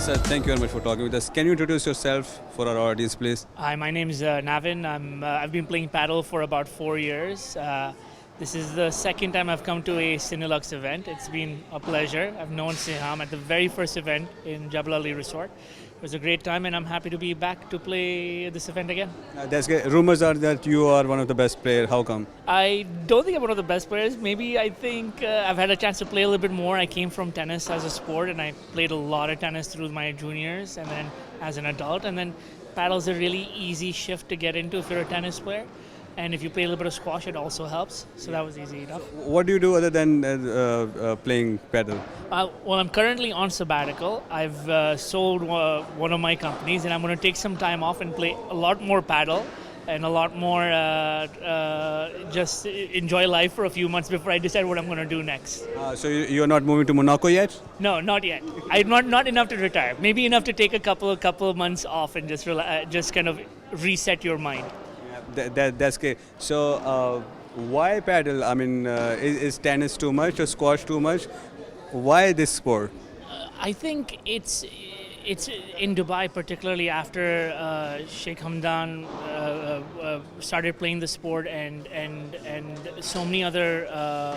Sir, thank you very much for talking with us. Can you introduce yourself for our audience, please? Hi, my name is Navin. I've been playing paddle for about 4 years. This is the second time I've come to a Cinelux event. It's been a pleasure. I've known Siham at the very first event in Jebel Ali Resort. It was a great time, and I'm happy to be back to play this event again. That's great. Rumors are that you are one of the best players. How come? I don't think I'm one of the best players. Maybe I think I've had a chance to play a little bit more. I came from tennis as a sport, and I played a lot of tennis through my juniors and then as an adult. And then paddle's a really easy shift to get into if you're a tennis player. And if you play a little bit of squash, it also helps. So that was easy enough. What do you do other than playing paddle? Well, I'm currently on sabbatical. I've sold one of my companies, and I'm going to take some time off and play a lot more paddle and a lot more just enjoy life for a few months before I decide what I'm going to do next. So you're not moving to Monaco yet? No, not yet. I'm not enough to retire. Maybe enough to take a couple of months off and just kind of reset your mind. That's great. So why paddle? I mean, is tennis too much or squash too much? Why this sport? I think it's in Dubai, particularly after Sheikh Hamdan started playing the sport, and so many other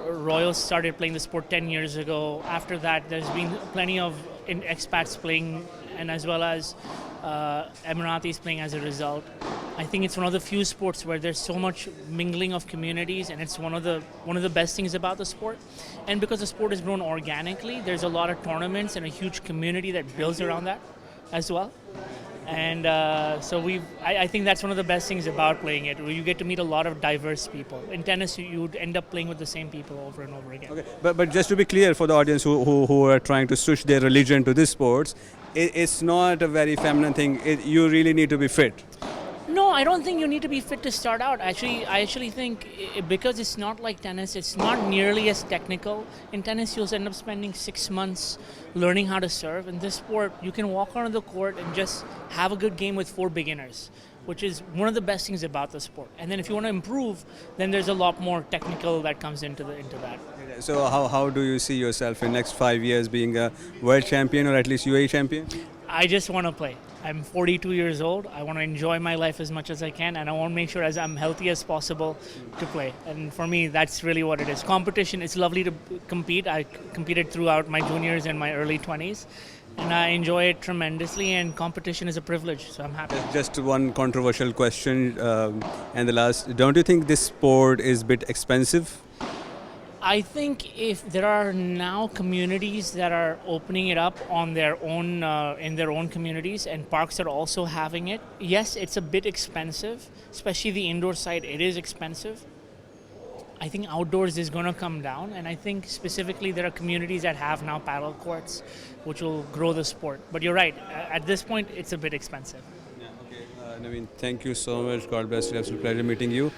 royals started playing the sport 10 years ago. After that, there's been plenty of expats playing, and as well as Emiratis playing as a result. I think it's one of the few sports where there's so much mingling of communities, and it's one of the best things about the sport. And because the sport has grown organically, there's a lot of tournaments and a huge community that builds around that as well. And I think that's one of the best things about playing it, where you get to meet a lot of diverse people. In tennis, you would end up playing with the same people over and over again. Okay, but just to be clear for the audience who are trying to switch their religion to this sports, it's not a very feminine thing. You really need to be fit. No, I don't think you need to be fit to start out. I actually think because it's not like tennis, it's not nearly as technical. In tennis, you'll end up spending 6 months learning how to serve. In this sport, you can walk onto the court and just have a good game with 4 beginners, which is one of the best things about the sport. And then if you want to improve, then there's a lot more technical that comes into that. So how do you see yourself in next 5 years being a world champion or at least UAE champion? I just want to play. I'm 42 years old. I want to enjoy my life as much as I can, and I want to make sure as I'm healthy as possible to play. And for me, that's really what it is. Competition, it's lovely to compete. I competed throughout my juniors and my early 20s, and I enjoy it tremendously, and competition is a privilege, so I'm happy. Just one controversial question, and the last. Don't you think this sport is a bit expensive? I think if there are now communities that are opening it up on their own, in their own communities, and parks are also having it, yes, it's a bit expensive, especially the indoor side, it is expensive. I think outdoors is going to come down, and I think specifically there are communities that have now paddle courts, which will grow the sport. But you're right, at this point, it's a bit expensive. Yeah, okay. Navin, thank you so much. God bless you. It's a pleasure meeting you.